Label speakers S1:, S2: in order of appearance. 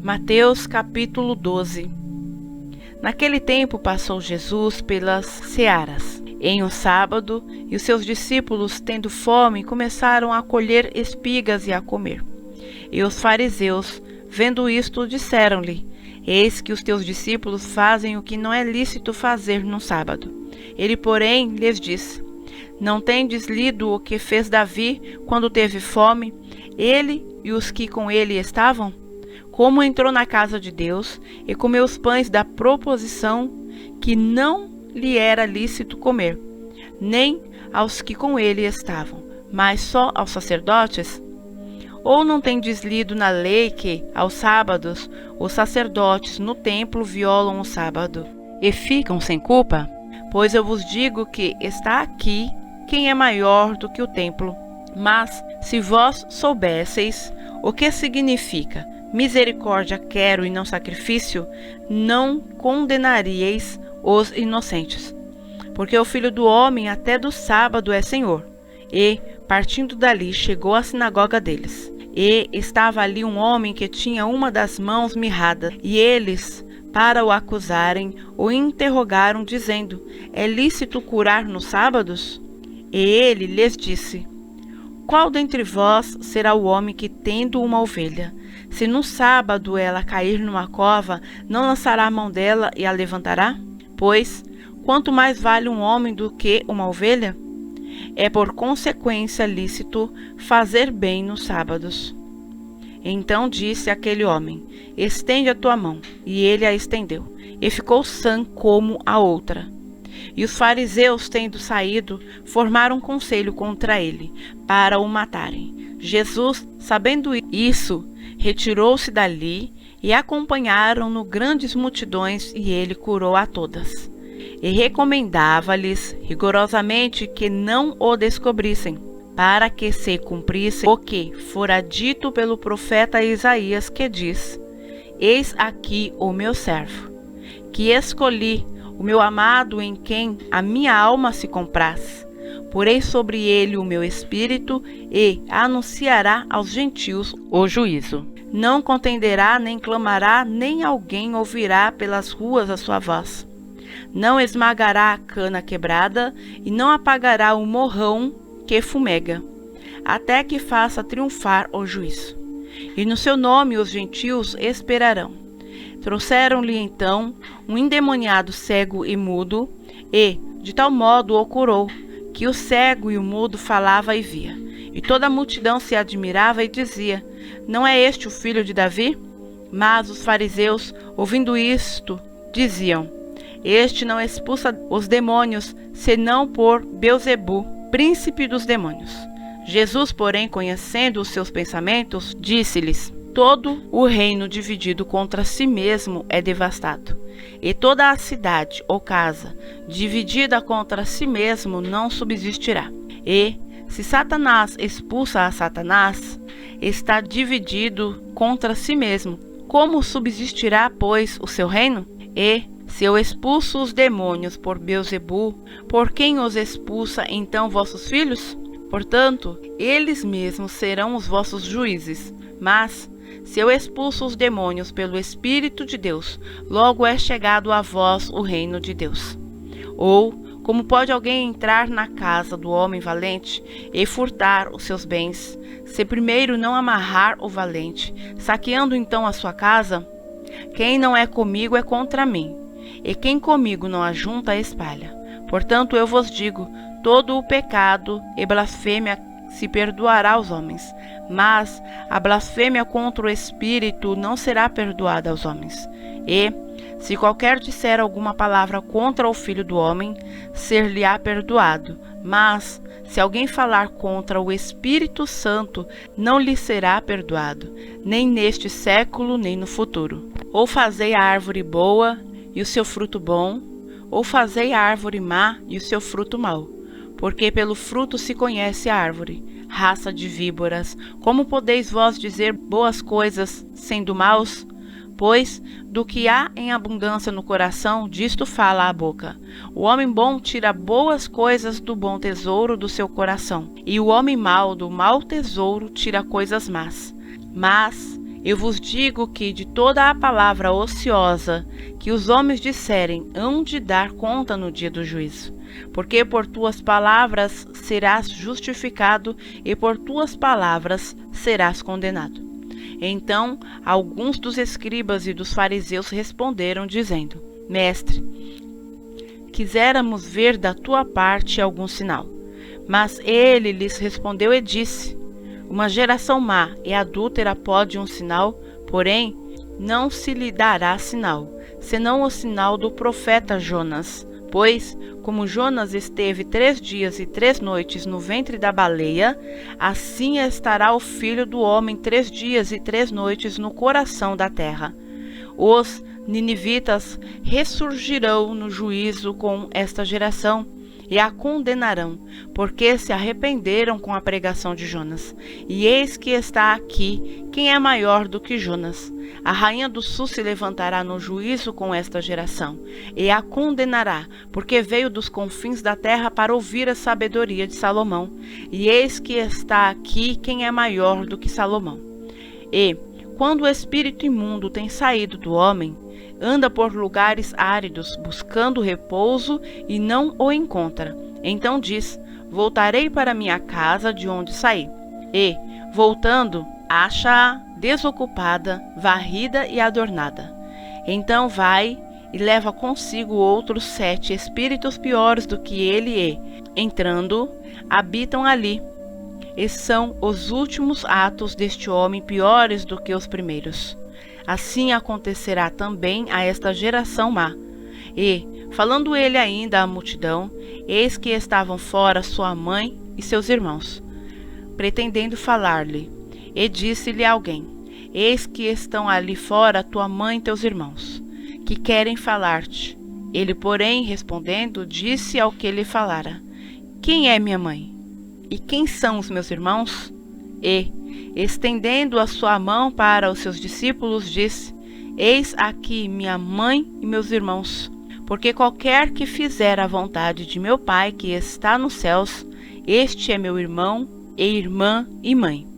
S1: Mateus capítulo 12. Naquele tempo passou Jesus pelas searas, em um sábado, e os seus discípulos, tendo fome, começaram a colher espigas e a comer. E os fariseus, vendo isto, disseram-lhe: Eis que os teus discípulos fazem o que não é lícito fazer no sábado. Ele, porém, lhes disse: Não tendes lido o que fez Davi quando teve fome, ele e os que com ele estavam? Como entrou na casa de Deus e comeu os pães da proposição que não lhe era lícito comer, nem aos que com ele estavam, mas só aos sacerdotes? Ou não tendes lido na lei que, aos sábados, os sacerdotes no templo violam o sábado e ficam sem culpa? Pois eu vos digo que está aqui quem é maior do que o templo. Mas, se vós soubesseis o que significa misericórdia quero e não sacrifício, não condenaríeis os inocentes. Porque o Filho do Homem até do sábado é Senhor. E, partindo dali, chegou à sinagoga deles. E estava ali um homem que tinha uma das mãos mirrada. E eles, para o acusarem, o interrogaram, dizendo: É lícito curar nos sábados? E ele lhes disse: Qual dentre vós será o homem que, tendo uma ovelha, se no sábado ela cair numa cova, não lançará a mão dela e a levantará? Pois, quanto mais vale um homem do que uma ovelha? É por consequência lícito fazer bem nos sábados. Então disse aquele homem: Estende a tua mão. E ele a estendeu, e ficou sã como a outra. E os fariseus, tendo saído, formaram um conselho contra ele, para o matarem. Jesus, sabendo isso, retirou-se dali, e acompanharam-no grandes multidões, e ele curou a todas. E recomendava-lhes rigorosamente que não o descobrissem, para que se cumprisse o que fora dito pelo profeta Isaías, que diz: Eis aqui o meu servo, que escolhi, o meu amado, em quem a minha alma se compraz. Porei sobre ele o meu espírito, e anunciará aos gentios o juízo. Não contenderá, nem clamará, nem alguém ouvirá pelas ruas a sua voz. Não esmagará a cana quebrada, e não apagará o morrão que fumega, até que faça triunfar o juízo. E no seu nome os gentios esperarão. Trouxeram-lhe então um endemoniado cego e mudo, e de tal modo o curou, que o cego e o mudo falava e via. E toda a multidão se admirava e dizia: Não é este o filho de Davi? Mas os fariseus, ouvindo isto, diziam: Este não expulsa os demônios, senão por Beelzebu, príncipe dos demônios. Jesus, porém, conhecendo os seus pensamentos, disse-lhes: Todo o reino dividido contra si mesmo é devastado, e toda a cidade ou casa dividida contra si mesmo não subsistirá. E, se Satanás expulsa a Satanás, está dividido contra si mesmo. Como subsistirá, pois, o seu reino? E, se eu expulso os demônios por Beelzebu, por quem os expulsa então vossos filhos? Portanto, eles mesmos serão os vossos juízes. Mas, se eu expulso os demônios pelo Espírito de Deus, logo é chegado a vós o reino de Deus. Ou, como pode alguém entrar na casa do homem valente e furtar os seus bens, se primeiro não amarrar o valente, saqueando então a sua casa? Quem não é comigo é contra mim, e quem comigo não ajunta espalha. Portanto, eu vos digo, todo o pecado e blasfêmia se perdoará aos homens, mas a blasfêmia contra o Espírito não será perdoada aos homens. E, se qualquer disser alguma palavra contra o Filho do Homem, ser-lhe-á perdoado. Mas, se alguém falar contra o Espírito Santo, não lhe será perdoado, nem neste século, nem no futuro. Ou fazei a árvore boa e o seu fruto bom, ou fazei a árvore má e o seu fruto mau. Porque pelo fruto se conhece a árvore. Raça de víboras, como podeis vós dizer boas coisas, sendo maus? Pois, do que há em abundância no coração, disto fala a boca. O homem bom tira boas coisas do bom tesouro do seu coração, e o homem mau do mau tesouro tira coisas más. Mas Eu vos digo que de toda a palavra ociosa que os homens disserem, hão de dar conta no dia do juízo. Porque por tuas palavras serás justificado, e por tuas palavras serás condenado. Então alguns dos escribas e dos fariseus responderam, dizendo: Mestre, quiséramos ver da tua parte algum sinal. Mas ele lhes respondeu e disse: Uma geração má e adúltera pode um sinal, porém não se lhe dará sinal, senão o sinal do profeta Jonas. Pois, como Jonas esteve 3 dias e 3 noites no ventre da baleia, assim estará o Filho do Homem 3 dias e 3 noites no coração da terra. Os ninivitas ressurgirão no juízo com esta geração e a condenarão, porque se arrependeram com a pregação de Jonas. E eis que está aqui quem é maior do que Jonas. A rainha do sul se levantará no juízo com esta geração, e a condenará, porque veio dos confins da terra para ouvir a sabedoria de Salomão. E eis que está aqui quem é maior do que Salomão. E, quando o espírito imundo tem saído do homem, anda por lugares áridos, buscando repouso, e não o encontra. Então diz: Voltarei para minha casa de onde saí. E, voltando, acha-a desocupada, varrida e adornada. Então vai e leva consigo outros 7 espíritos piores do que ele, e, entrando, habitam ali. E são os últimos atos deste homem piores do que os primeiros. Assim acontecerá também a esta geração má. E, falando ele ainda à multidão, eis que estavam fora sua mãe e seus irmãos, pretendendo falar-lhe. E disse-lhe alguém: Eis que estão ali fora tua mãe e teus irmãos, que querem falar-te. Ele, porém, respondendo, disse ao que lhe falara: Quem é minha mãe? E quem são os meus irmãos? E, estendendo a sua mão para os seus discípulos, disse: Eis aqui minha mãe e meus irmãos. Porque qualquer que fizer a vontade de meu Pai que está nos céus, este é meu irmão e irmã e mãe.